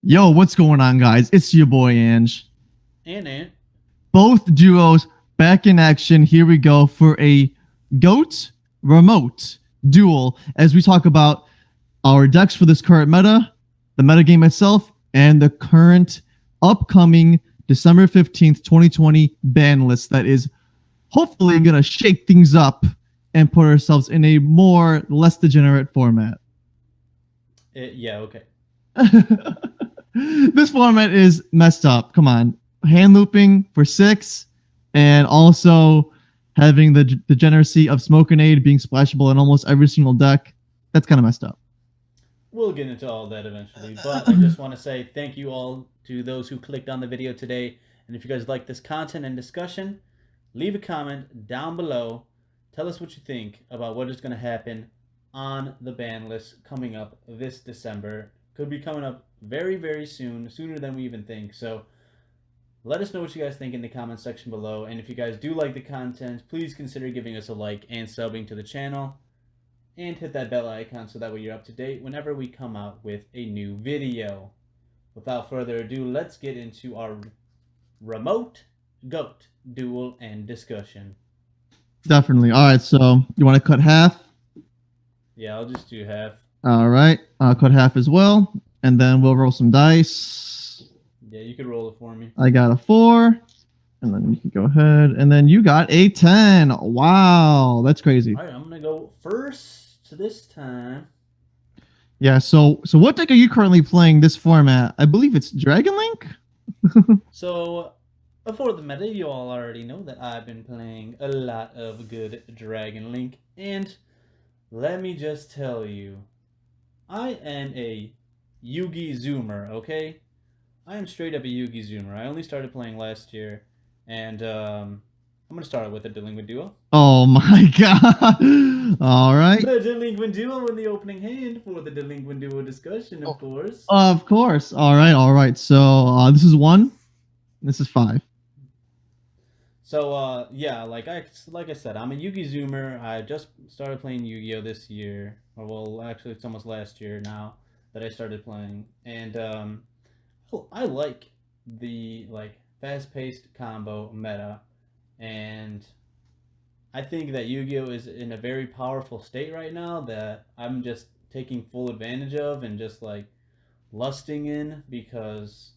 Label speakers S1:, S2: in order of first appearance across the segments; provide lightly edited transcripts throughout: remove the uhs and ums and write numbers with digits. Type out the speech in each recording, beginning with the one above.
S1: Yo, what's going on, guys? It's your boy Ange.
S2: And Ant.
S1: Both duos back in action. Here we go for a GOAT remote duel as we talk about our decks for this current meta, the meta game itself, and the current upcoming December 15th, 2020 ban list that is hopefully going to shake things up and put ourselves in a more less degenerate format.
S2: Yeah, okay.
S1: This format is messed up. Come on. Hand looping for 6, and also having the degeneracy of Smoke Grenade being splashable in almost every single deck. That's kind of messed up.
S2: We'll get into all that eventually. But I just want to say thank you all to those who clicked on the video today. And if you guys like this content and discussion, leave a comment down below. Tell us what you think about what is going to happen on the ban list coming up this December. Could be coming up very, very soon, sooner than we even think. So let us know what you guys think in the comment section below. And if you guys do like the content, please consider giving us a like and subbing to the channel. And hit that bell icon so that way you're up to date whenever we come out with a new video. Without further ado, let's get into our remote GOAT duel and discussion.
S1: Definitely. All right, so you want to cut half?
S2: Yeah, I'll just do half.
S1: All right, I'll cut half as well, and then we'll roll some dice.
S2: Yeah, you could roll it for me.
S1: I got a 4, and then you can go ahead, and then you got a 10. Wow, that's crazy.
S2: All right, I'm gonna go first this time.
S1: Yeah, so what deck are you currently playing this format? I believe it's Dragon Link?
S2: So, before the meta, you all already know that I've been playing a lot of good Dragon Link, and let me just tell you, I am a Yugi Zoomer, okay? I am straight up a Yugi Zoomer. I only started playing last year, and I'm going to start with a Delinquent Duo.
S1: Oh my god. All right.
S2: The Delinquent Duo in the opening hand for the Delinquent Duo discussion, of course.
S1: Of course. All right. So this is 1. This is 5.
S2: So yeah, like I said, I'm a Yugi Zoomer. I just started playing Yu-Gi-Oh this year, or well, actually it's almost last year now that I started playing, and I like the fast-paced combo meta, and I think that Yu-Gi-Oh is in a very powerful state right now that I'm just taking full advantage of and just like lusting in because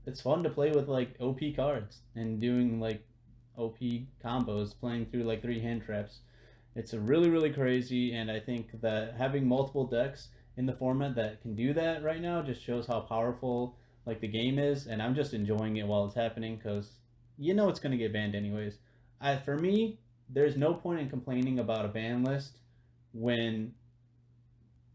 S2: it's fun to play with like OP cards and doing like OP combos, playing through like 3 hand traps. It's a really crazy, and I think that having multiple decks in the format that can do that right now just shows how powerful like the game is, and I'm just enjoying it while it's happening because you know it's gonna get banned anyways. For me, there's no point in complaining about a ban list when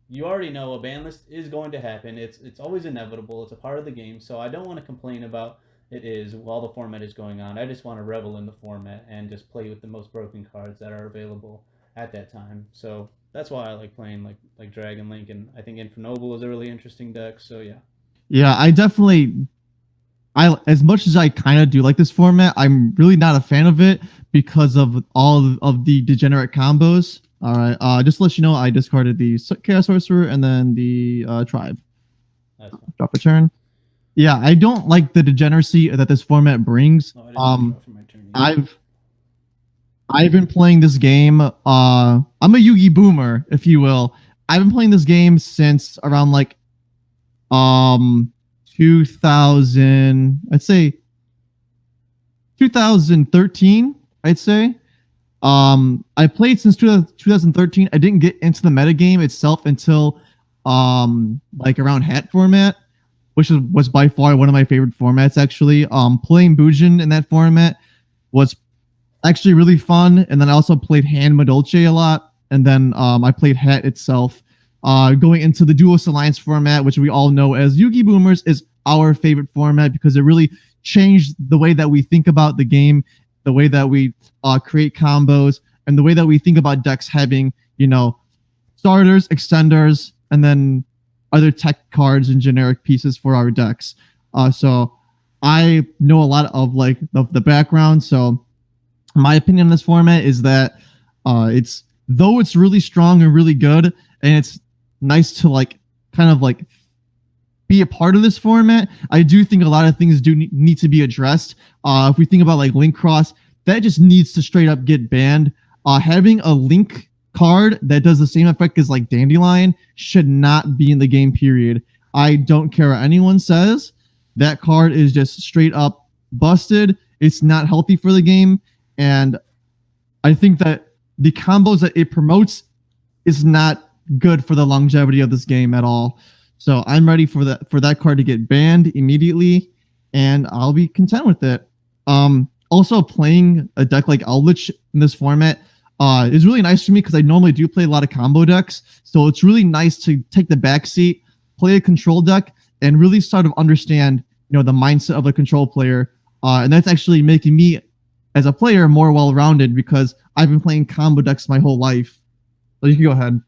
S2: you already know a ban list is going to happen. It's always inevitable. It's a part of the game, so I don't want to complain about it is while the format is going on. I just want to revel in the format and just play with the most broken cards that are available at that time. So that's why I like playing like Dragon Link, and I think Infernoble is a really interesting deck. So yeah.
S1: Yeah, I as much as I kind of do like this format, I'm really not a fan of it because of all of the degenerate combos. All right, just to let you know, I discarded the Chaos Sorcerer and then the Tribe. Drop a turn. Yeah, I don't like the degeneracy that this format brings. I've been playing this game. I'm a Yugi boomer, if you will. I've been playing this game since around like 2000. I'd say 2013. I'd say. I played since 2013. I didn't get into the metagame itself until like around hat format, which was by far one of my favorite formats actually. Playing Bujin in that format was actually really fun, and then I also played Hand Madolche a lot, and then I played hat itself. Going into the Duelist Alliance format, which we all know as Yugi Boomers, is our favorite format because it really changed the way that we think about the game, the way that we create combos, and the way that we think about decks having, starters, extenders, and then other tech cards and generic pieces for our decks. So I know a lot of like the background. So my opinion on this format is that though it's really strong and really good, and it's nice to like kind of like be a part of this format. I do think a lot of things do need to be addressed. If we think about like Link Cross, that just needs to straight up get banned. Having a Link card that does the same effect as like Dandelion should not be in the game, period. I don't care what anyone says. That card is just straight up busted. It's not healthy for the game. And I think that the combos that it promotes is not good for the longevity of this game at all. So I'm ready for that card to get banned immediately, and I'll be content with it. Also, playing a deck like Eldritch in this format is really nice for me because I normally do play a lot of combo decks. So it's really nice to take the back seat, play a control deck, and really sort of understand the mindset of a control player. And that's actually making me as a player more well-rounded because I've been playing combo decks my whole life. So you can go ahead.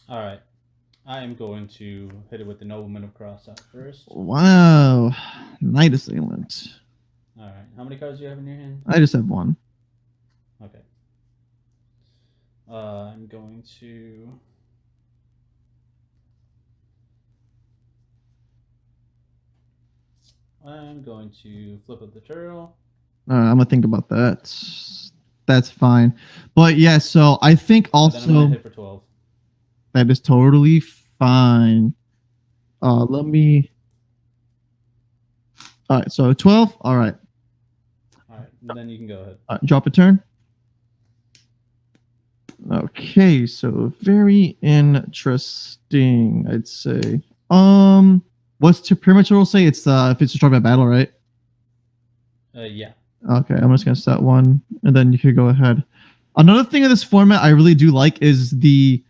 S2: All right. I am going to hit it with the Nobleman of Crossout first.
S1: Wow. Night Assailant.
S2: All right. How many cards do you have in your hand?
S1: I just have one.
S2: Okay. I'm going to... flip up the turtle.
S1: I'm gonna think about that. That's fine. But yeah, so I think also
S2: then I'm gonna hit for 12.
S1: That is totally fine. Let me. All right, so 12. All right.
S2: All right, then you can go ahead.
S1: Drop a turn. Okay, so very interesting, I'd say. What's to pretty much what we'll say? It's if it's destroyed by battle, right?
S2: Yeah.
S1: Okay, I'm just gonna set one, and then you could go ahead. Another thing of this format I really do like is the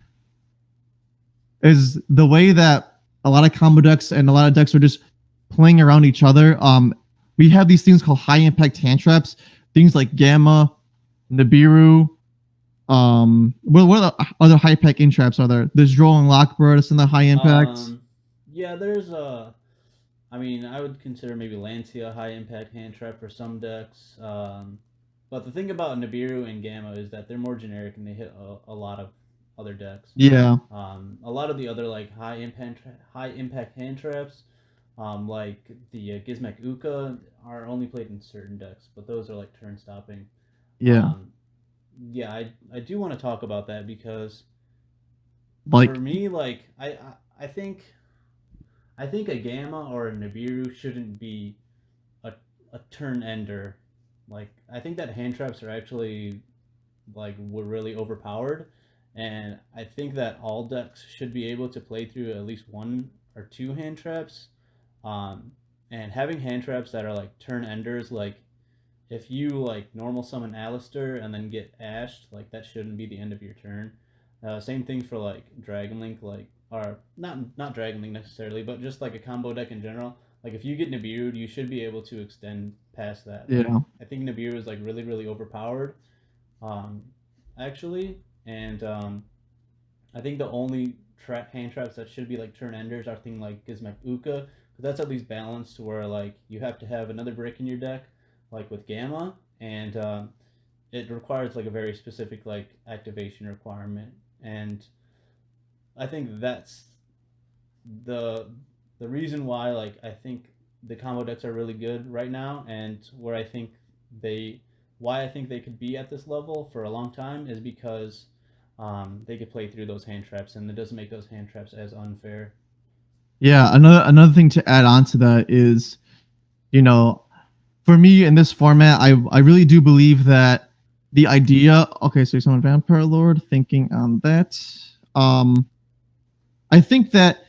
S1: way that a lot of combo decks and a lot of decks are just playing around each other. We have these things called high impact hand traps, things like Gamma, Nibiru. What other high impact in traps are there? There's Droll and Lockbird. It's in the high impact.
S2: Yeah, there's I mean, I would consider maybe Lancia a high impact hand trap for some decks. But the thing about Nibiru and Gamma is that they're more generic and they hit a lot of other decks.
S1: Yeah.
S2: A lot of the other like high impact hand traps, like the Gizmek Uka, are only played in certain decks, but those are like turn stopping.
S1: Yeah.
S2: Yeah, I do want to talk about that because
S1: Like
S2: for me, like I think a Gamma or a Nibiru shouldn't be a turn ender. Like I think that hand traps are actually like were really overpowered, and I think that all decks should be able to play through at least one or two hand traps. And having hand traps that are like turn enders, like if you like normal summon Alistair and then get ashed, like that shouldn't be the end of your turn. Same thing for like Dragon Link, like or not Dragon Link necessarily, but just like a combo deck in general. Like if you get Nibiru, you should be able to extend past that.
S1: yeah.
S2: Like, I think Nibiru is like really overpowered, actually, and I think the only hand traps that should be like turn enders are things like Gizmek Uka, because that's at least balanced to where like you have to have another brick in your deck, like with Gamma, and it requires like a very specific like activation requirement, and I think that's the reason why like I think the combo decks are really good right now, and where I think they why I think they could be at this level for a long time is because they could play through those hand traps, and it doesn't make those hand traps as unfair.
S1: Yeah, another thing to add on to that is, for me in this format, I really do believe that the idea. Okay, so someone Vampire Lord thinking on that. I think that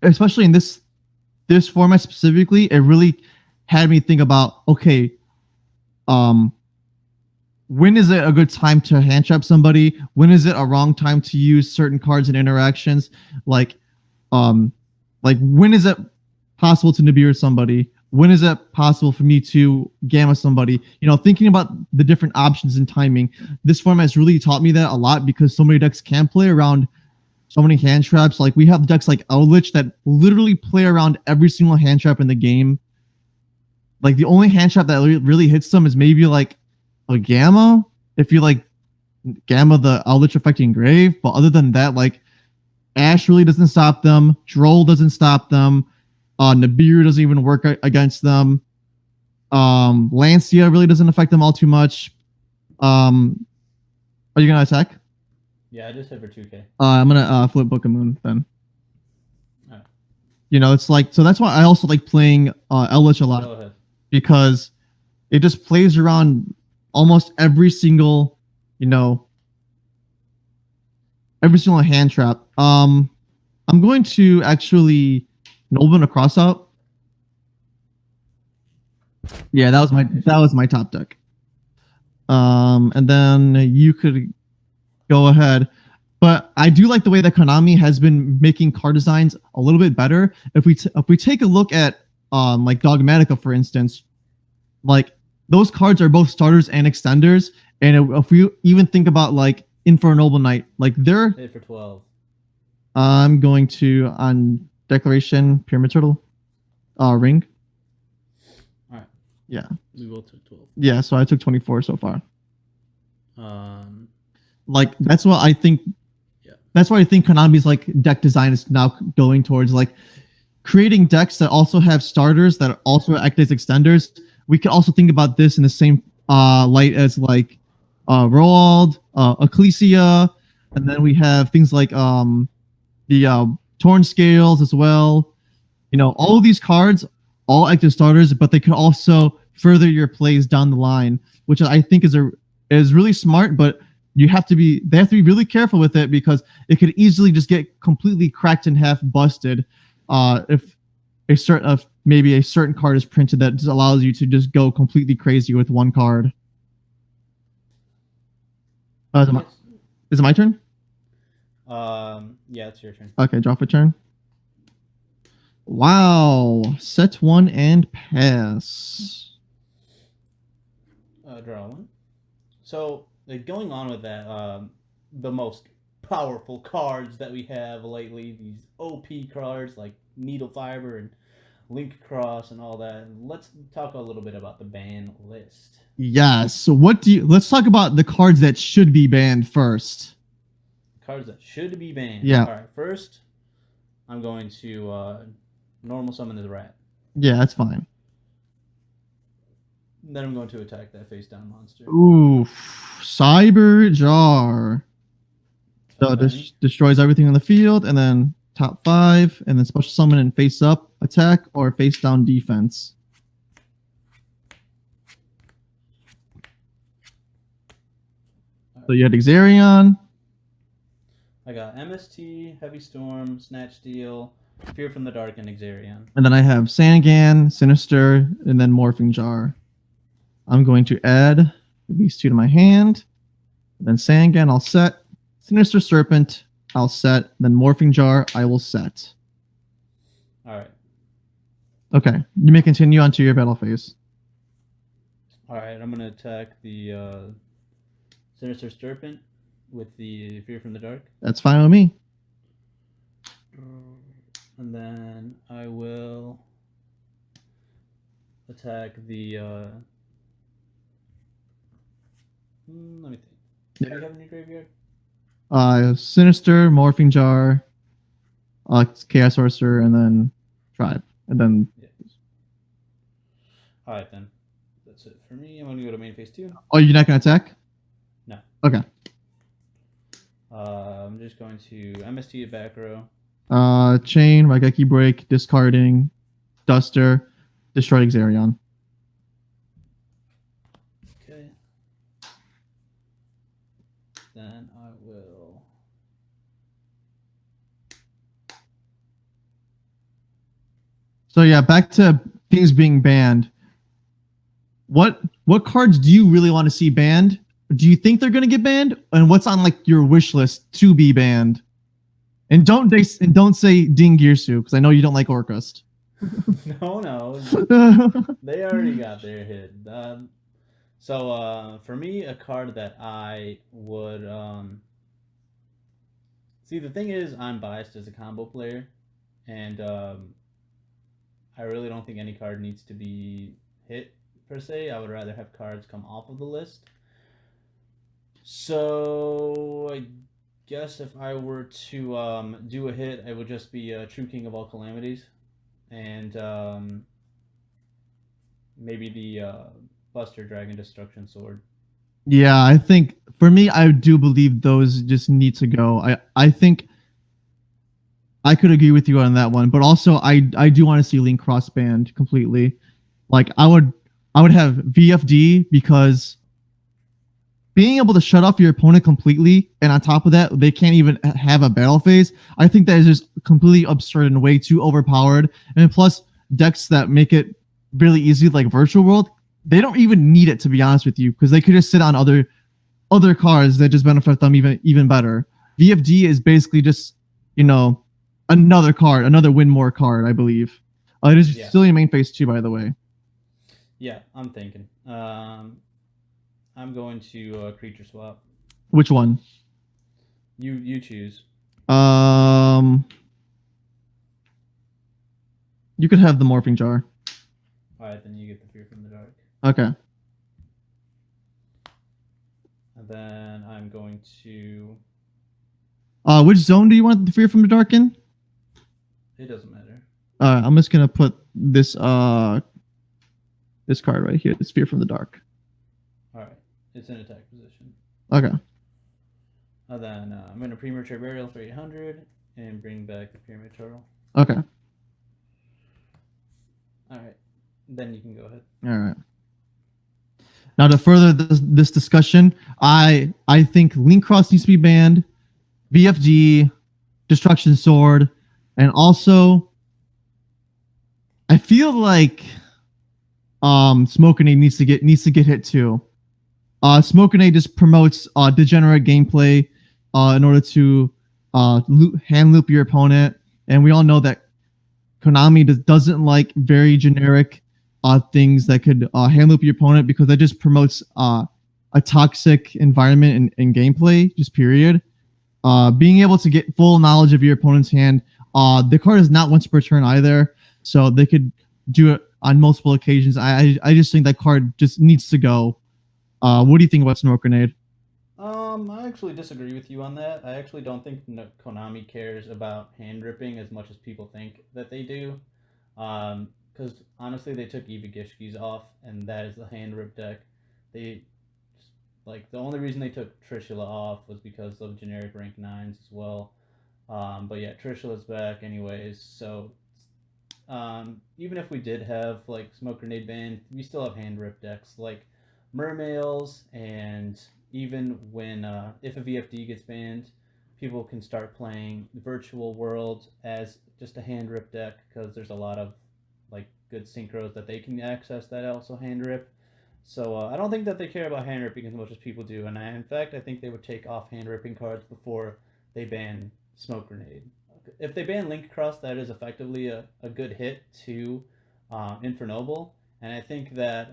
S1: especially in this format specifically, it really had me think about okay, when is it a good time to hand trap somebody? When is it a wrong time to use certain cards and interactions? Like when is it possible to Nibiru somebody? When is it possible for me to Gamma somebody? Thinking about the different options and timing. This format has really taught me that a lot because so many decks can play around so many hand traps. Like we have decks like Eldritch that literally play around every single hand trap in the game. Like the only hand trap that really hits them is maybe like a Gamma, if you like Gamma the Eldritch affecting Grave. But other than that, like Ash really doesn't stop them. Droll doesn't stop them. Nibiru doesn't even work against them. Lancia really doesn't affect them all too much. Are you gonna attack?
S2: Yeah, I just hit for 2K.
S1: I'm gonna flip Book of Moon then.
S2: Alright.
S1: You know, it's like so that's why I also like playing Eldritch a lot
S2: Go ahead.
S1: because it just plays around almost every single, you know, every single hand trap. I'm going to actually Nobleman a cross out. Yeah, that was my top deck. And then you could go ahead. But I do like the way that Konami has been making card designs a little bit better. If we take a look at like Dogmatica, for instance, like those cards are both starters and extenders. And if we even think about like Infernoble Knight, like they're
S2: Hit for 12.
S1: I'm going to on Declaration Pyramid Turtle ring.
S2: Alright.
S1: Yeah.
S2: We both took 12.
S1: Yeah, so I took 24 so far. Like
S2: Yeah.
S1: that's what I think Konami's like deck design is now going towards, like creating decks that also have starters that also act as extenders. We could also think about this in the same light as like Roald, Ecclesia, and then we have things like the Torn Scales as well. You know, all of these cards all act as starters, but they can also further your plays down the line, which I think is really smart. But they have to be really careful with it because it could easily just get completely cracked in half, busted, if maybe a certain card is printed that just allows you to just go completely crazy with one card. Is it my turn?
S2: Yeah, it's your turn.
S1: Okay, draw for turn. Wow, set one and pass.
S2: Draw one. So, going on with that, the most powerful cards that we have lately, these OP cards like Needle Fiber and Link Cross and all that. Let's talk a little bit about the ban list.
S1: Yes. So let's talk about the cards that should be banned first.
S2: Cards that should be banned.
S1: Yeah.
S2: All right. First, I'm going to normal summon this rat.
S1: Yeah, that's fine.
S2: Then I'm going to attack that face down monster.
S1: Ooh, Cyber Jar. So it destroys everything on the field, and then top 5, and then special summon and face up attack or face down defense. So you had Xerion.
S2: I got MST, Heavy Storm, Snatch Steel, Fear from the Dark, and Xerion.
S1: And then I have Sangan, Sinister, and then Morphing Jar. I'm going to add these two to my hand. Then Sangan, I'll set. Sinister Serpent, I'll set. Then Morphing Jar, I will set.
S2: All right.
S1: Okay, you may continue onto your battle phase.
S2: All right, I'm going to attack the Sinister Serpent with the Fear from the Dark.
S1: That's fine with me.
S2: And then I will attack the. Let me think. What do you have in your graveyard?
S1: Sinister, Morphing Jar, Chaos Sorcerer, and then Tribe. And then.
S2: Yeah. All right, then. That's it for me. I'm going to go to main phase 2.
S1: Oh, you're not going to attack?
S2: No.
S1: Okay.
S2: I'm just going to MST at back row.
S1: Chain, Raigeki Break, discarding, Duster, destroy Xerion.
S2: Okay. Then I will.
S1: So yeah, back to things being banned. What cards do you really want to see banned? Do you think they're going to get banned? And what's on like your wish list to be banned? And don't say Ding Girsu because I know you don't like Orcust.
S2: No. They already got their hit. So for me, a card that I would see, the thing is, I'm biased as a combo player, and I really don't think any card needs to be hit per se. I would rather have cards come off of the list. So I guess if I were to do a hit, it would just be True King of all calamities, and maybe the Buster Dragon Destruction Sword.
S1: Yeah, I think for me, I do believe those just need to go. I think I could agree with you on that one, but also I do want to see Link cross banned completely. Like I would have VFD because being able to shut off your opponent completely, and on top of that, they can't even have a battle phase. I think that is just completely absurd and way too overpowered. And plus, decks that make it really easy, like Virtual World, they don't even need it to be honest with you, because they could just sit on other cards that just benefit them even better. VFD is basically just you know another card, another win more card, I believe. It is
S2: Yeah,
S1: still in main phase too, by the way.
S2: yeah, I'm thinking. I'm going to creature swap.
S1: Which one?
S2: You choose.
S1: Um, you could have the morphing jar.
S2: All right, then you get the Fear from the Dark.
S1: Okay.
S2: And then I'm going to.
S1: Which zone do you want the fear from the dark in?
S2: It doesn't matter.
S1: I'm just gonna put this card right here. This fear from the dark.
S2: All right, it's in attack position.
S1: Okay.
S2: And then I'm going to Premature Burial for 800 and bring back the Pyramid Turtle.
S1: Okay.
S2: All right, then you can go ahead.
S1: All right. Now to further this discussion, I think Link Cross needs to be banned, VFG, Destruction Sword, and also I feel like Smokinade needs to get hit too. Smokinade just promotes degenerate gameplay in order to hand loop your opponent, and we all know that Konami doesn't like very generic things that could hand loop your opponent because that just promotes a toxic environment in gameplay, just period. Being able to get full knowledge of your opponent's hand, the card is not once per turn either, so they could do it on multiple occasions. I just think that card just needs to go. What do you think about Smoke Grenade?
S2: I actually disagree with you on that. I actually don't think Konami cares about hand ripping as much as people think that they do. Because honestly, they took Eva Gishki's off, and that is the hand rip deck. They like the only reason they took Trishula off was because of generic rank nines as well. But yeah, Trishula's back anyways. So even if we did have like Smoke Grenade banned, we still have hand rip decks like Mermails, and even when if a VFD gets banned, people can start playing Virtual World as just a hand rip deck because there's a lot of like good synchros that they can access that also hand rip. So I don't think that they care about hand ripping as much as people do, and in fact I think they would take off hand ripping cards before they ban Smoke Grenade. If they ban Link Cross, that is effectively a good hit to Infernoble, and I think that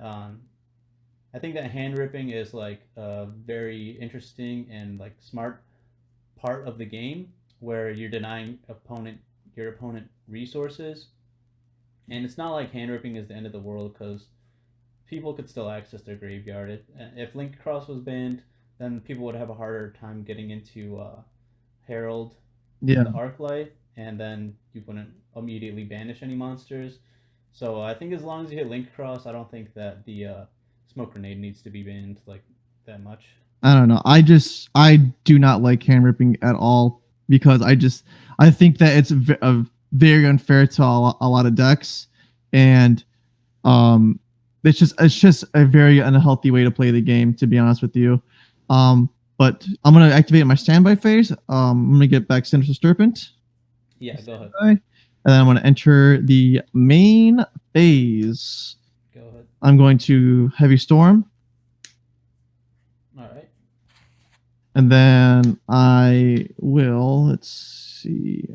S2: hand ripping is like a very interesting and like smart part of the game where you're denying your opponent resources, and it's not like hand ripping is the end of the world because people could still access their graveyard. If Link Cross was banned, then people would have a harder time getting into Herald
S1: Yeah,
S2: in the Arclight, and then you wouldn't immediately banish any monsters. So I think as long as you hit Link Cross, I don't think that the Smoke Grenade needs to be banned like that much.
S1: I don't know. I do not like hand ripping at all because I think that it's very unfair to a lot of decks, and um, it's just a very unhealthy way to play the game. To be honest with you, but I'm gonna activate my standby phase. I'm gonna get back Sinister Serpent.
S2: Yeah, go ahead.
S1: And then I'm gonna enter the main phase.
S2: Go ahead.
S1: I'm going to Heavy Storm.
S2: All right.
S1: And then I will, let's see.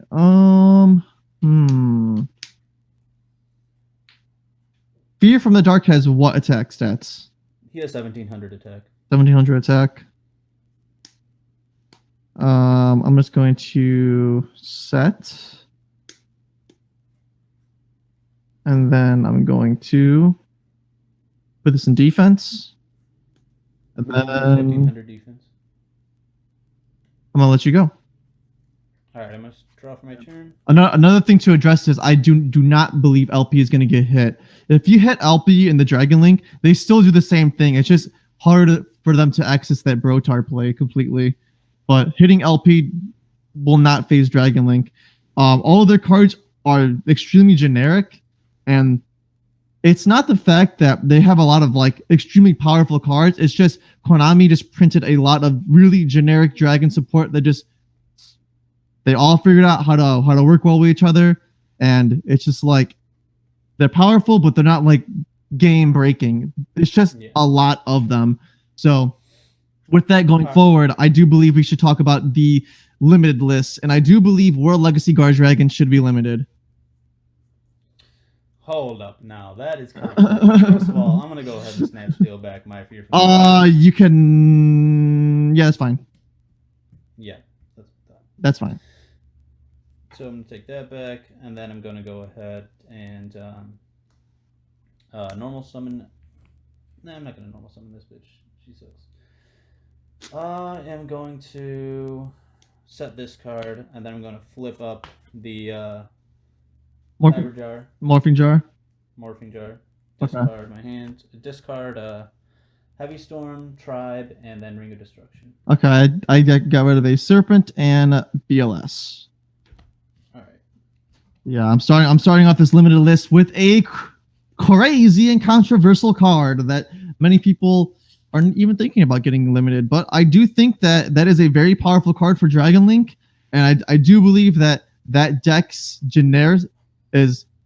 S1: Fear from the Dark has what attack stats?
S2: He has 1700 attack.
S1: 1700 attack. I'm just going to set. And then I'm going to put this in defense. And then
S2: 1500 defense.
S1: I'm gonna let you go.
S2: All right, I'm gonna draw for my turn.
S1: Another thing to address is I do not believe LP is going to get hit. If you hit LP in the Dragon Link, they still do the same thing. It's just harder for them to access that Brotar play completely. But hitting LP will not phase Dragon Link. All of their cards are extremely generic, and it's not the fact that they have a lot of like extremely powerful cards. It's just Konami just printed a lot of really generic Dragon support that just they all figured out how to work well with each other, and it's just like they're powerful, but they're not like game breaking. It's just a lot of them. So with that going forward, I do believe we should talk about the limited list, and I do believe World Legacy Guard Dragon should be limited.
S2: Hold up, now that is kind of first of all, I'm gonna go ahead and steal back my fear from
S1: you can. Yeah, that's fine.
S2: Yeah,
S1: that's fine.
S2: So I'm gonna take that back, and then I'm gonna go ahead and normal summon. Nah, I'm not gonna normal summon this bitch. She sucks. I am going to set this card, and then I'm gonna flip up the
S1: Morphing
S2: jar.
S1: Morphing jar.
S2: Morphing jar. Discard my hand. Discard Heavy Storm, Tribe, and then Ring of Destruction.
S1: Okay, I got rid of a Serpent and BLS.
S2: All right.
S1: Yeah, I'm starting off this limited list with a crazy and controversial card that many people aren't even thinking about getting limited. But I do think that that is a very powerful card for Dragon Link, and I do believe that deck's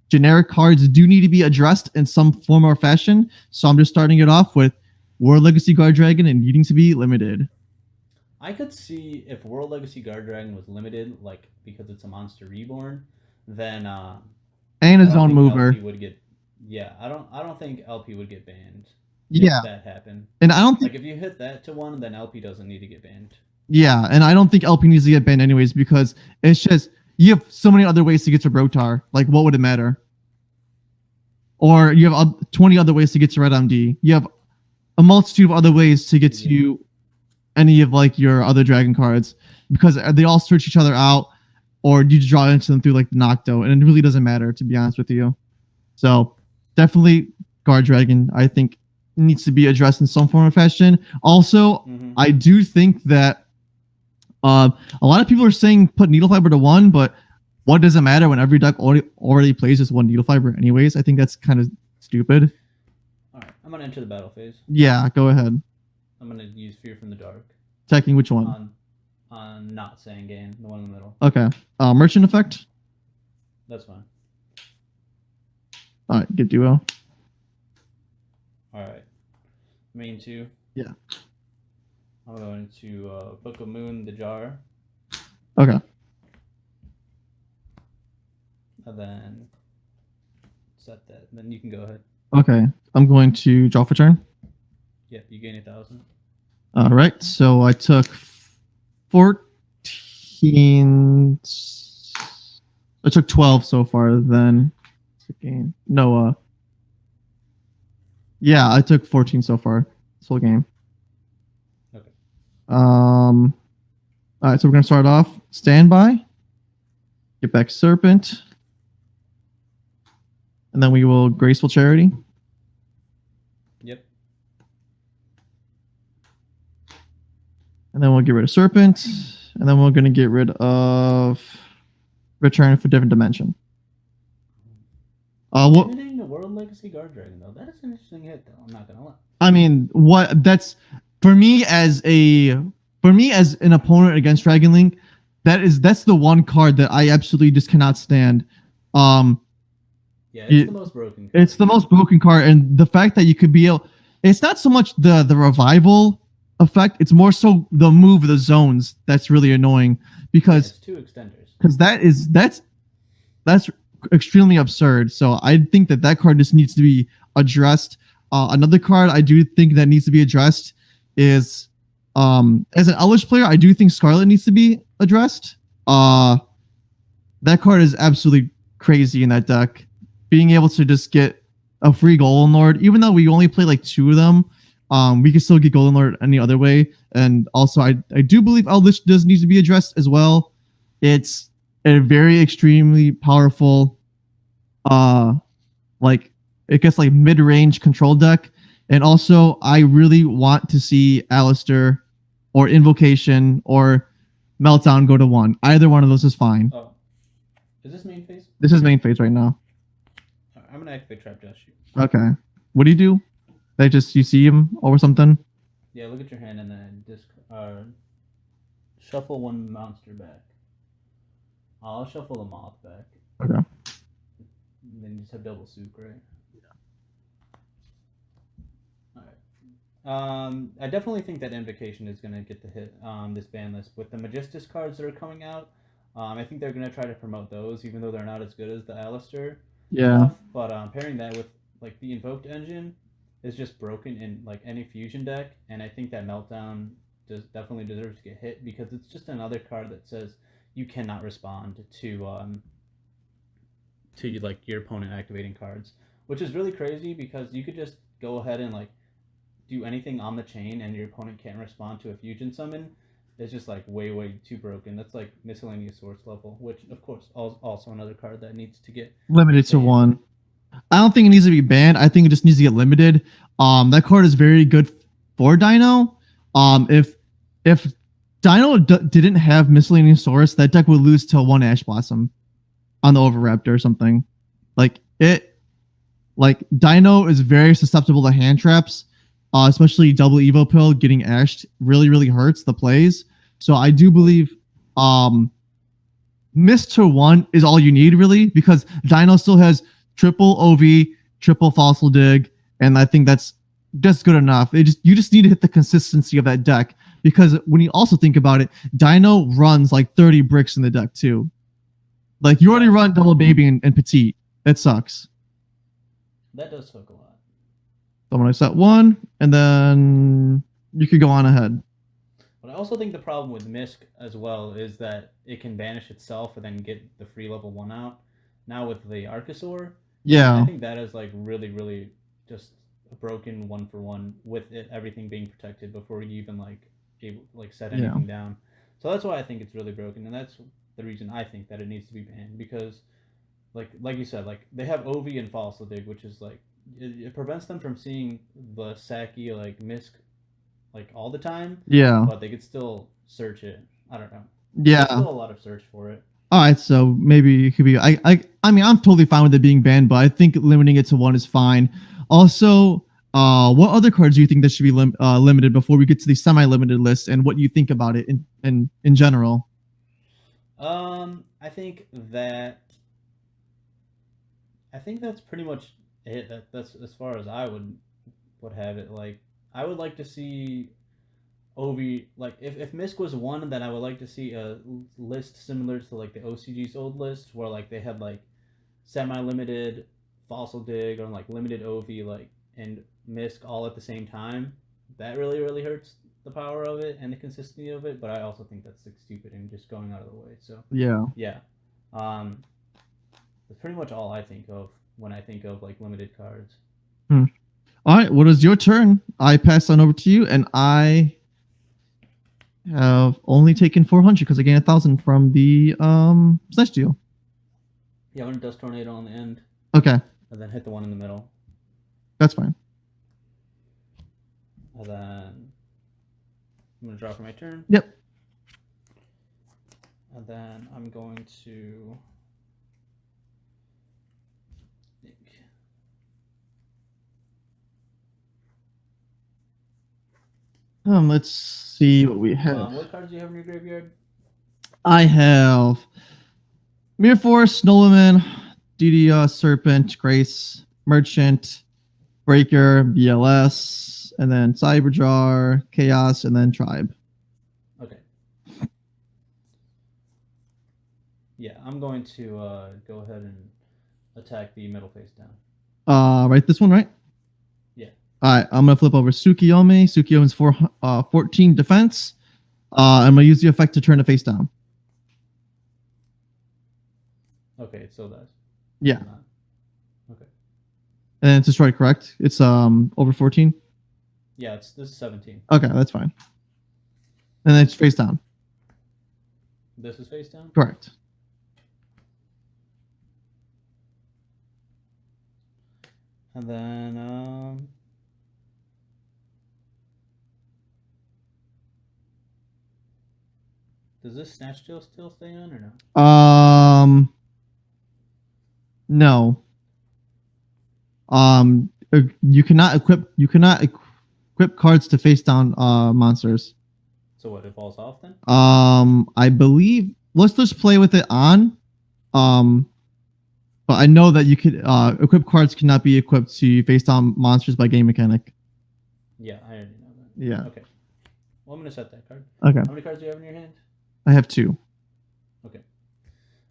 S1: generic cards do need to be addressed in some form or fashion. So I'm just starting it off with World Legacy Guard Dragon and needing to be limited.
S2: I could see if World Legacy Guard Dragon was limited, like because it's a monster reborn, then
S1: and a zone mover
S2: LP would get. Yeah, I don't think LP would get banned.
S1: Yeah,
S2: if that happened.
S1: And I don't think
S2: like if you hit that to one, then LP doesn't need to get banned.
S1: Yeah, and I don't think LP needs to get banned anyways because it's just you have so many other ways to get to Brotar. Like, what would it matter? Or you have 20 other ways to get to Red MD. You have a multitude of other ways to get to any of like your other dragon cards because they all search each other out, or you just draw into them through like the Nocto, and it really doesn't matter, to be honest with you. So definitely Guard Dragon, I think, needs to be addressed in some form or fashion. Also, I do think that a lot of people are saying put Needle Fiber to 1, but what does it matter when every deck already plays just 1 Needle Fiber anyways? I think that's kind of stupid.
S2: All right, I'm going to enter the battle phase.
S1: Yeah, go ahead.
S2: I'm going to use Fear from the Dark.
S1: Attacking which one?
S2: On not saying game, the one in the middle.
S1: Okay. Merchant effect?
S2: That's fine.
S1: All right, get Duel.
S2: All right. Main 2.
S1: Yeah.
S2: I'm going to Book of Moon, the jar.
S1: Okay.
S2: And then set that. Then you can go ahead.
S1: Okay. I'm going to draw for turn.
S2: Yep, you gain 1,000.
S1: All right. So I took 14. I took 12 so far. Then no. Yeah, I took 14 so far. This whole game.
S2: Okay.
S1: All right. So we're gonna start off standby. Get back Serpent. And then we will Graceful Charity.
S2: Yep.
S1: And then we'll get rid of Serpent. And then we're going to get rid of Return for Different Dimension.
S2: Limiting the World Legacy Guard Dragon, though. That is an interesting hit, though. I'm not going to lie.
S1: I mean, that's for me as an opponent against Dragon Link, that's the one card that I absolutely just cannot stand.
S2: Yeah, it's the most broken card.
S1: It's the most broken card, and the fact that you could be able, it's not so much the revival effect, it's more so the move of the zones that's really annoying because
S2: it's 2 extenders.
S1: Because that's extremely absurd. So I think that card just needs to be addressed. Another card I do think that needs to be addressed is as an Elvish player, I do think Scarlet needs to be addressed. That card is absolutely crazy in that deck. Being able to just get a free Golem Lord, even though we only play like 2 of them, We can still get Golden Lord any other way. And also, I do believe Eldritch does need to be addressed as well. It's a very extremely powerful, uh, like it gets like mid range control deck. And also, I really want to see Alistair or Invocation or Meltdown go to one. Either one of those is fine.
S2: Oh, is this main phase?
S1: This is main phase right now.
S2: I'm gonna activate Trap Josh.
S1: Okay. What do you do? Like just you see him or something?
S2: Yeah, look at your hand and then shuffle one monster back. I'll shuffle the moth back.
S1: Okay.
S2: And then you just have double Sook, right? I definitely think that Invocation is going to get the hit this ban list with the Magistus cards that are coming out. I think they're going to try to promote those, even though they're not as good as the Alistair
S1: Yeah.
S2: stuff. But pairing that with like the Invoked engine is just broken in like any fusion deck, and I think that Meltdown definitely deserves to get hit because it's just another card that says you cannot respond to like your opponent activating cards, which is really crazy because you could just go ahead and like do anything on the chain and your opponent can't respond to a fusion summon. It's just like way too broken. That's like miscellaneous source level, which of course also another card that needs to get
S1: Limited to
S2: banned.
S1: one. I don't think it needs to be banned. I think it just needs to get limited. That card is very good for Dino. If Dino didn't have miscellaneous source, that deck would lose to one Ash Blossom on the Overraptor or something. Like it, like Dino is very susceptible to hand traps, especially double Evo Pill getting ashed really hurts the plays. So I do believe Mr. One is all you need really because Dino still has triple OV, triple Fossil Dig, and I think that's just good enough. You just need to hit the consistency of that deck because when you also think about it, Dino runs like 30 bricks in the deck too. Like you already run double baby and petite. It sucks.
S2: That does suck a lot.
S1: So when I set one, and then you could go on ahead.
S2: But I also think the problem with Misk as well is that it can banish itself and then get the free level 1 out. Now with the Archosaur,
S1: Yeah.
S2: I think that is like really just a broken 1-for-1 with it everything being protected before you even like set anything down. So that's why I think it's really broken, and that's the reason I think that it needs to be banned because like you said, like they have OV and Fossil Dig, which is like it prevents them from seeing the Saki like Misk like all the time.
S1: Yeah.
S2: But they could still search it. I don't know.
S1: Yeah.
S2: There's still a lot of search for it.
S1: All right, so maybe it could be. I mean, I'm totally fine with it being banned, but I think limiting it to one is fine. Also, what other cards do you think that should be limited before we get to the semi-limited list, and what you think about it in general?
S2: I think that's pretty much it. That's as far as I would have it. Like I would like to see OV like if Misk was one, then I would like to see a list similar to like the OCG's old list where like they had like semi-limited Fossil Dig or like limited OV like and Misk all at the same time. That really hurts the power of it and the consistency of it, but I also think that's like stupid and just going out of the way. So yeah, that's pretty much all I think of when I think of like limited cards.
S1: All right, what is your turn? I pass on over to you, and I have only taken 400 because I gained 1,000 from the Celestial.
S2: Yeah, I'm gonna Dust Tornado on the end.
S1: Okay.
S2: And then hit the one in the middle.
S1: That's fine.
S2: And then I'm gonna draw for my turn.
S1: Yep.
S2: And then I'm going to think.
S1: Let's see what we have.
S2: What cards do you have in your graveyard?
S1: I have Mirror Force, Snowman, DD Serpent, Grace, Merchant, Breaker, BLS, and then Cyberjar, Chaos, and then Tribe.
S2: Okay. Yeah, I'm going to go ahead and attack the middle face down.
S1: Right, this one, right?
S2: Yeah.
S1: All right, I'm gonna flip over Tsukiyomi. Tsukiyomi's 14 defense. I'm gonna use the effect to turn it face down.
S2: Okay, it still does.
S1: Yeah.
S2: Okay.
S1: And it's destroyed, correct? It's over 14.
S2: Yeah, this is 17.
S1: Okay, that's fine. And then it's face down.
S2: This is face down.
S1: Correct.
S2: And then does this snatch deal still stay on or no?
S1: No. You cannot equip cards to face down monsters.
S2: So what? It falls off then?
S1: I believe. Let's just play with it on. But I know that you could equip cards cannot be equipped to face down monsters by game mechanic.
S2: Yeah, I already know that.
S1: Yeah.
S2: Okay. Well, I'm gonna set that card.
S1: Okay.
S2: How many cards do you have in your hand?
S1: I have 2.
S2: Okay.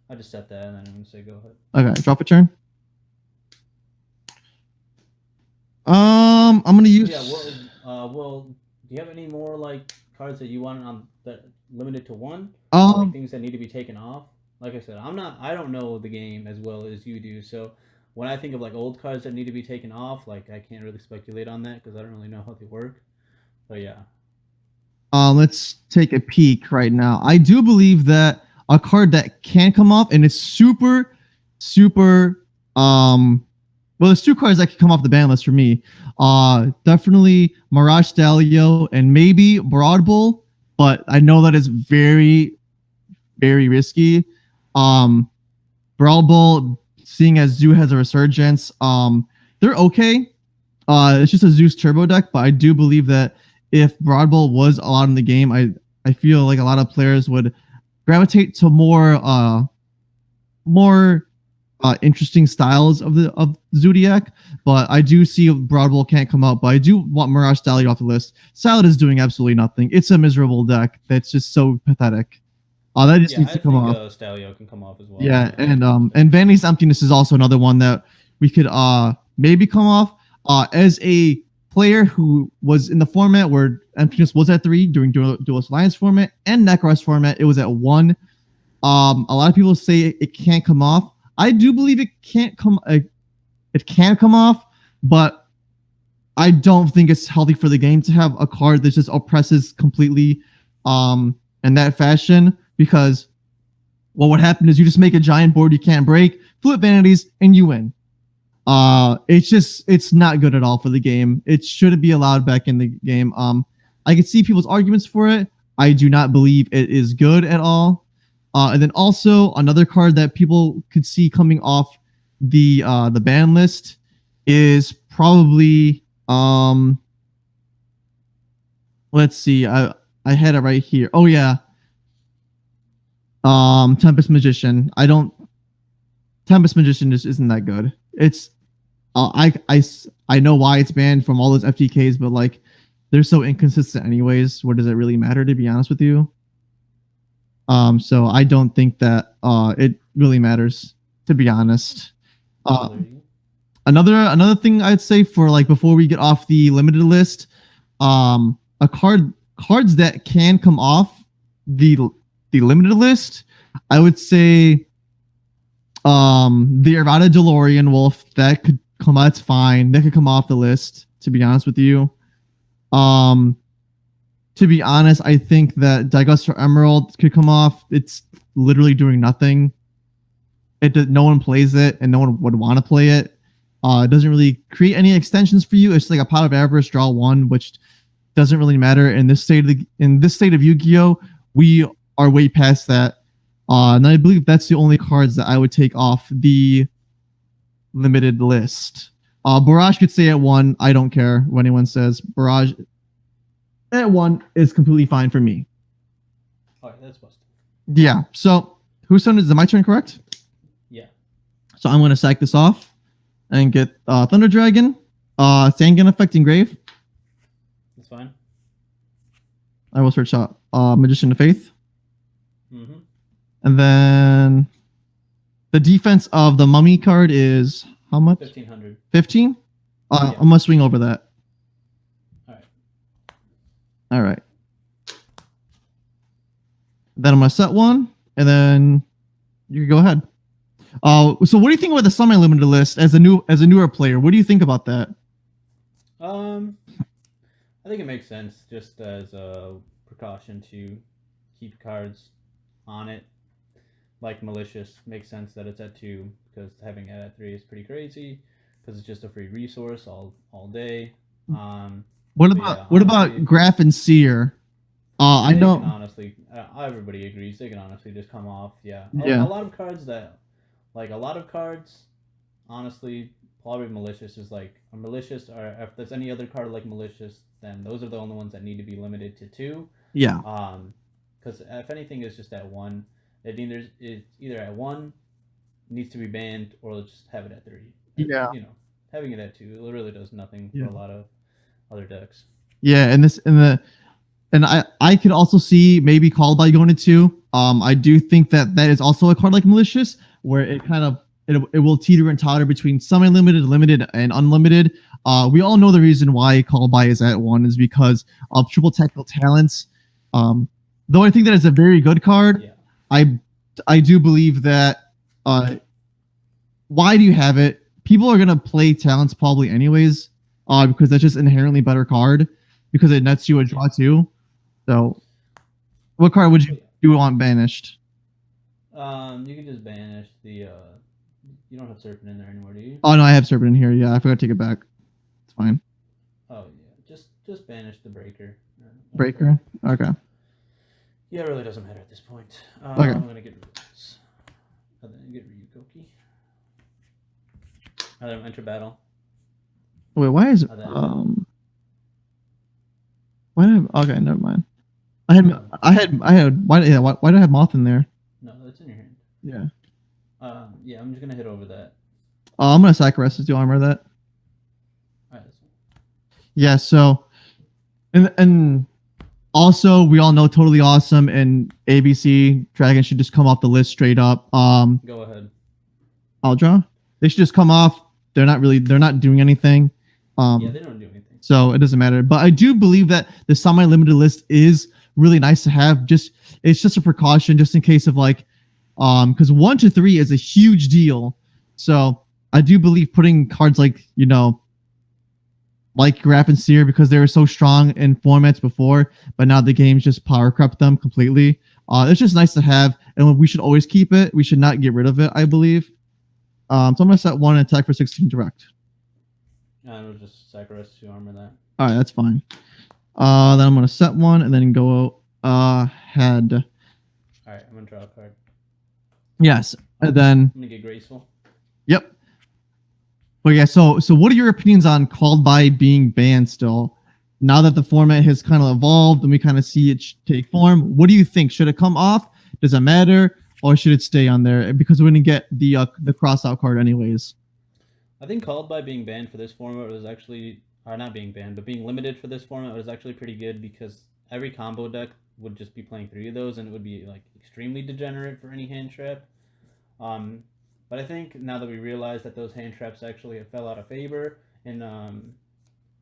S2: I just set that and then I'm gonna say go ahead.
S1: Okay. Drop a turn. I'm gonna use.
S2: Yeah. Well, do you have any more like cards that you want on that limited to 1? Or, like things that need to be taken off? Like I said, I don't know the game as well as you do, so when I think of like old cards that need to be taken off, like I can't really speculate on that because I don't really know how they work. But yeah.
S1: Let's take a peek right now. I do believe that a card that can come off, and it's super, super. Well, there's 2 cards that can come off the ban list for me. Definitely Mirage Stalio and maybe Broad Bull, but I know that is very, very risky. Broad Bull, seeing as Zoo has a resurgence, they're okay. It's just a Zeus turbo deck, but I do believe that if Broad Bull was allowed in the game, I feel like a lot of players would gravitate to more interesting styles of Zodiac. But I do see Broad Bull can't come out, but I do want Mirage Stallion off the list. Salad is doing absolutely nothing. It's a miserable deck that's just so pathetic. That just needs to come off.
S2: Stalio can come off as well.
S1: Yeah, and Vanity's Emptiness is also another one that we could maybe come off. As a player who was in the format where Emptiness was at 3 during Duelist Alliance format and Necros format, it was at 1. A lot of people say it can't come off. I do believe it can't come. It can come off, but I don't think it's healthy for the game to have a card that just oppresses completely in that fashion, because what would happen is you just make a giant board you can't break, flip vanities, and you win. It's not good at all for the game. It shouldn't be allowed back in the game. I can see people's arguments for it. I do not believe it is good at all. And then also another card that people could see coming off the ban list is probably let's see. I had it right here. Oh yeah. Tempest Magician. Tempest Magician just isn't that good. It's I know why it's banned from all those FTKs, but like they're so inconsistent anyways. What does it really matter, to be honest with you? So I don't think that it really matters, to be honest. Another thing I'd say for like before we get off the limited list, cards that can come off the limited list, I would say the Errata DeLorean Wolf, that could come out, it's fine. That could come off the list, to be honest with you. To be honest, I think that Dagustar Emerald could come off. It's literally doing nothing. No one plays it, and no one would want to play it. It doesn't really create any extensions for you. It's like a pot of avarice, draw 1, which doesn't really matter in this state of Yu-Gi-Oh. We are way past that, and I believe that's the only cards that I would take off the limited list. Barrage could stay at 1. I don't care what anyone says. Barrage at 1 is completely fine for me.
S2: All right, that's busted.
S1: Yeah. So whose turn is it? My turn, correct?
S2: Yeah.
S1: So I'm going to sack this off and get Thunder Dragon, Sangan Affecting Grave.
S2: That's fine.
S1: I will search out Magician of Faith.
S2: Mm-hmm.
S1: And then the defense of the Mummy card is how much?
S2: 1500.
S1: 15?
S2: Yeah.
S1: I'm going to swing over that. All right. Then I'm going to set 1, and then you can go ahead. So what do you think about the semi-limited list as a newer player? What do you think about that?
S2: I think it makes sense just as a precaution to keep cards on it. Like malicious makes sense that it's at 2 because having it at 3 is pretty crazy because it's just a free resource all day. But yeah,
S1: What
S2: honestly,
S1: about
S2: if you
S1: Graph and Seer? I
S2: they can
S1: know.
S2: honestly, everybody agrees they can honestly just come off. Yeah, a
S1: Yeah,
S2: lot of cards that like a lot of cards honestly, probably malicious is like a malicious, or if there's any other card like malicious, then those are the only ones that need to be limited to 2.
S1: yeah,
S2: Because if anything is just at 1, it's either at 1 needs to be banned or just have it at 3.
S1: yeah,
S2: You know, having it at 2 it really does nothing for
S1: yeah,
S2: a lot of other decks.
S1: yeah. And I could also see maybe called by going to 2. I do think that that is also a card like malicious, where it will teeter and totter between semi-limited, limited, and unlimited. We all know the reason why called by is at 1 is because of triple technical talents. Though I think that is a very good card,
S2: Yeah.
S1: I I do believe that uh, why do you have it? People are gonna play talents probably anyways, because that's just inherently better card because it nets you a
S2: Yeah.
S1: draw too. So, what card would
S2: But
S1: you want banished?
S2: yeah. You can just banish the. You don't have Serpent in there anymore, do you?
S1: Oh no, I have Serpent in here. Yeah, I forgot to take it back. It's fine.
S2: Oh yeah, just banish the breaker. That'll kill it.
S1: Breaker. Okay.
S2: Yeah, it really doesn't matter at this point.
S1: Okay.
S2: I'm gonna get rid of this. And then get Ryukoki. And then enter battle.
S1: Wait, why is
S2: And then
S1: why did okay? Never mind.
S2: no,
S1: I had why yeah why did I have Moth in there?
S2: no, that's in your hand.
S1: Yeah.
S2: Yeah, I'm just gonna hit over that.
S1: I'm gonna sacrifice to armor that.
S2: All right,
S1: Yeah. So and also we all know totally awesome and ABC Dragon should just come off the list straight up.
S2: go ahead.
S1: I'll draw. They should just come off. They're not doing anything.
S2: Yeah,
S1: Um,
S2: they don't do anything.
S1: so it doesn't matter. But I do believe that the semi-limited list is really nice to have. Just it's just a precaution, just in case of like, because 1 to 3 is a huge deal. So I do believe putting cards like like Graph and Seer because they were so strong in formats before, but now the game's just power crept them completely. It's just nice to have, and we should always keep it. We should not get rid of it, I believe. So I'm gonna set 1 attack for 16 direct.
S2: And we'll just sacrifice to armor that.
S1: All right, that's fine. Then I'm gonna set 1 and then go head.
S2: All right, I'm gonna draw a card.
S1: Yes, and then
S2: I'm gonna get graceful.
S1: yep. But yeah, so what are your opinions on called by being banned still? Now that the format has kind of evolved and we kind of see it take form, what do you think? Should it come off? Does it matter, or should it stay on there? Because we're gonna get the cross out card anyways.
S2: I think called by being banned for this format was actually, or not being banned, but being limited for this format was actually pretty good because every combo deck would just be playing 3 of those and it would be like extremely degenerate for any hand trap. Um, but I think now that we realize that those hand traps actually have fell out of favor and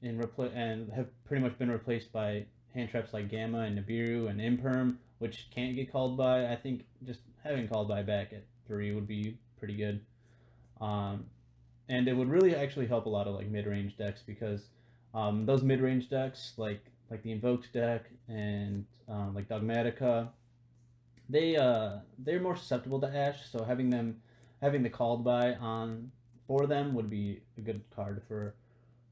S2: have pretty much been replaced by hand traps like Gamma and Nibiru and Imperm, which can't get called by. I think just having called by back at 3 would be pretty good. Um, and it would really actually help a lot of like mid-range decks because those mid-range decks like the Invoked deck and like Dogmatica, they're more susceptible to Ash, so having the called by on for them would be a good card for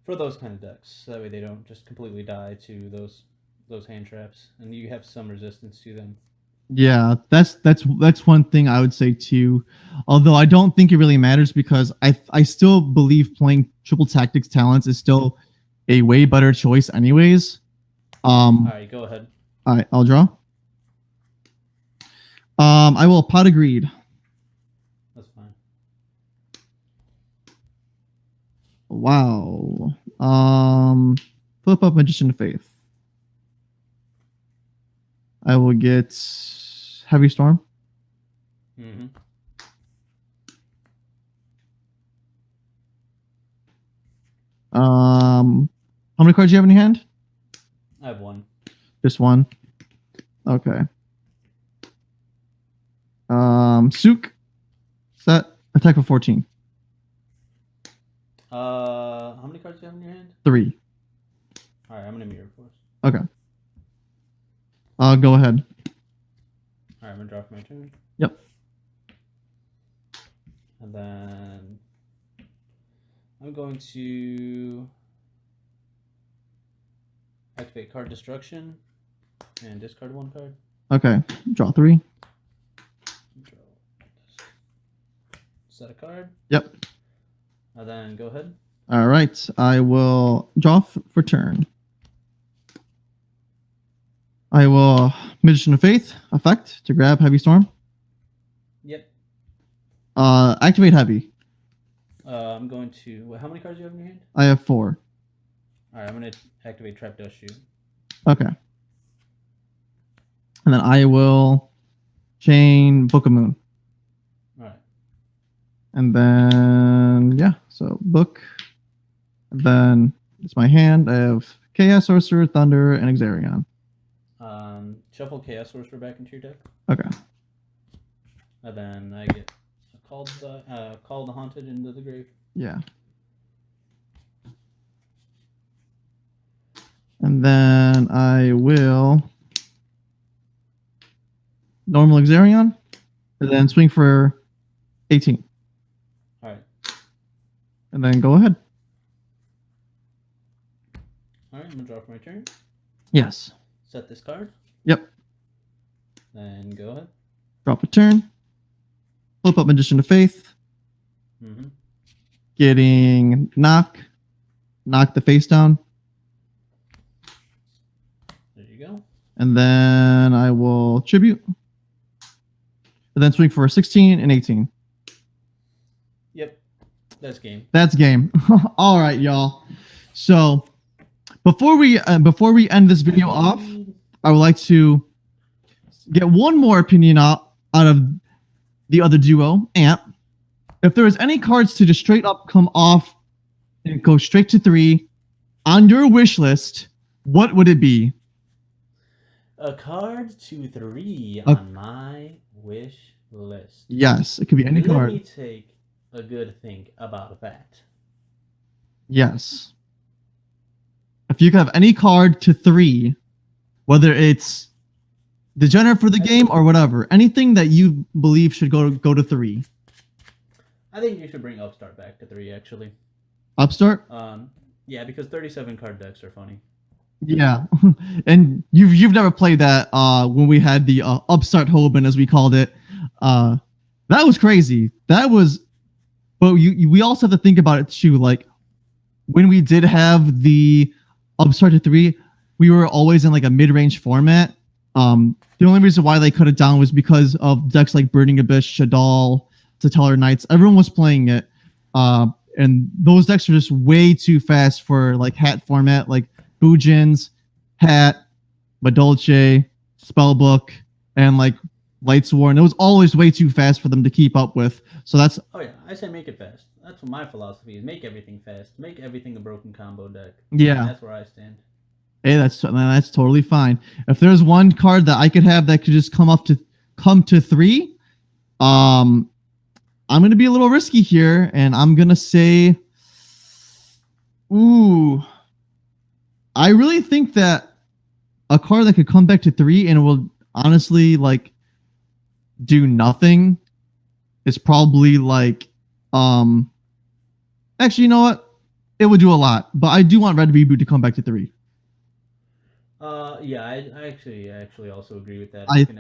S2: those kind of decks. So that way they don't just completely die to those hand traps, and you have some resistance to them.
S1: Yeah, that's one thing I would say too. Although I don't think it really matters because I still believe playing triple tactics talents is still a way better choice anyways.
S2: All right, go ahead.
S1: All right, I'll draw. I will pot of greed.
S2: That's fine.
S1: Wow. Flip up Magician of Faith. I will get Heavy Storm.
S2: Mm-hmm.
S1: How many cards do you have in your hand?
S2: I have 1.
S1: Just 1. Okay. Sook. Set. Attack for 14.
S2: How many cards do you have in your hand?
S1: 3.
S2: All right, I'm gonna Mirror Force.
S1: Okay. Go ahead.
S2: All right, I'm gonna draw for my turn.
S1: Yep.
S2: And then I'm going to activate card destruction and discard one card.
S1: Okay. Draw 3.
S2: Draw. Set a card.
S1: Yep.
S2: And then go ahead.
S1: All right. I will draw for turn. I will Magician of Faith effect to grab Heavy Storm.
S2: Yep.
S1: Activate Heavy.
S2: I'm going to. How many cards do you have in your hand?
S1: I have 4.
S2: All right, I'm going to activate Trap Dust Shoe.
S1: Okay. And then I will chain Book of Moon.
S2: All right.
S1: And then, yeah, so Book. And then it's my hand. I have Chaos Sorcerer, Thunder, and Exarion.
S2: Shuffle Chaos Sorcerer back into your deck.
S1: Okay.
S2: And then I get call the Haunted into the grave.
S1: Yeah. And then I will normal Exarion, and then swing for 18.
S2: All right.
S1: And then go ahead.
S2: All right, I'm gonna draw for my turn.
S1: Yes.
S2: Set this card.
S1: Yep.
S2: Then go ahead.
S1: Drop a turn. Flip up Magician of Faith.
S2: Mm-hmm.
S1: Getting knock the face down.
S2: There you go.
S1: And then I will tribute. And then swing for 16 and 18.
S2: Yep. That's game.
S1: That's game. All right, y'all. So before we end this video off, I would like to get one more opinion out of the other duo, Amp. If there was any cards to just straight up come off and go straight to 3 on your wish list, what would it be?
S2: A card to 3 on my wish list.
S1: Yes, it could be any card.
S2: Let me take a good think about that.
S1: Yes. If you could have any card to 3, whether it's degenerate for the game or whatever, anything that you believe should go to 3.
S2: I think you should bring Upstart back to 3, actually.
S1: Upstart?
S2: Yeah, because 37 card decks are funny.
S1: Yeah, and you've never played that when we had the Upstart Hoban, as we called it. That was crazy. That was, but we also have to think about it too. Like when we did have the Upstart to 3, we were always in like a mid-range format. The only reason why they cut it down was because of decks like Burning Abyss, Shadal, Tutelar Knights. Everyone was playing it, and those decks are just way too fast for like hat format, like Bujins, Hat, Madolche, Spellbook, and like Lights War. And it was always way too fast for them to keep up with. So that's.
S2: Oh yeah, I say make it fast. That's what my philosophy is. Make everything fast. Make everything a broken combo deck.
S1: Yeah,
S2: that's where I stand.
S1: Hey, that's totally fine. If there's one card that I could have that could just come to 3, I'm gonna be a little risky here, and I'm gonna say, ooh, I really think that a card that could come back to 3 and it will honestly like do nothing is probably like, actually, you know what? It would do a lot, but I do want Red Reboot to come back to 3.
S2: Yeah, I actually also agree with that. If you're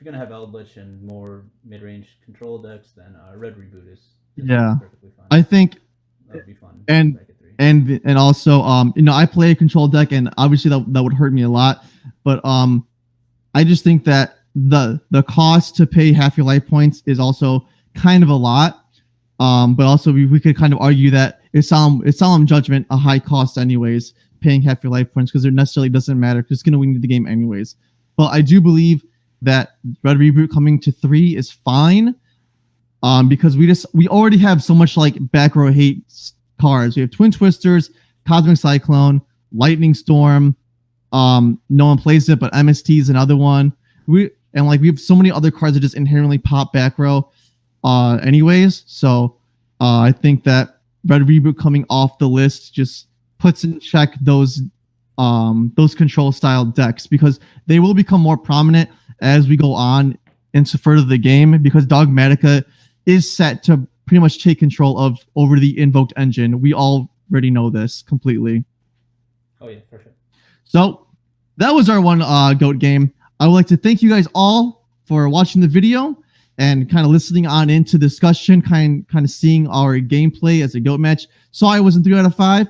S2: gonna have Eldritch and more mid-range control decks, then Red Reboot is perfectly fine.
S1: I think
S2: that would be fun.
S1: And also I play a control deck, and obviously that would hurt me a lot, but I just think that the cost to pay half your life points is also kind of a lot. But also we could kind of argue that it's solemn judgment a high cost anyways, paying half your life points, because it necessarily doesn't matter because it's going to win the game anyways. But I do believe that Red Reboot coming to 3 is fine, because we already have so much like back row hate cards. We have Twin Twisters, Cosmic Cyclone, Lightning Storm. No one plays it, but MST is another one. We have so many other cards that just inherently pop back row, anyways. So I think that Red Reboot coming off the list just puts in check those those control style decks because they will become more prominent as we go on into further the game because Dogmatica is set to pretty much take control of over the invoked engine. We already know this completely.
S2: Oh yeah, for sure.
S1: So that was our one goat game. I would like to thank you guys all for watching the video and kind of listening on into discussion, kind of seeing our gameplay as a goat match. Sorry I wasn't 3 out of 5.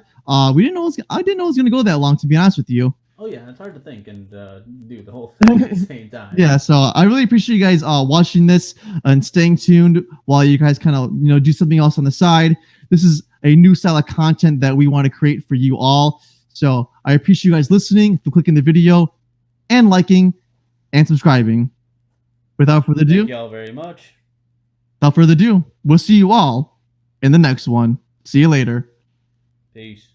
S1: We didn't know I didn't know it was gonna go that long, to be honest with you.
S2: Oh yeah, it's hard to think and do the whole thing at the same time.
S1: Yeah, so I really appreciate you guys watching this and staying tuned while you guys kind of do something else on the side. This is a new style of content that we want to create for you all. So I appreciate you guys listening, for clicking the video, and liking and subscribing. Without further ado,
S2: Thank y'all very much.
S1: we'll see you all in the next one. See you later.
S2: Peace.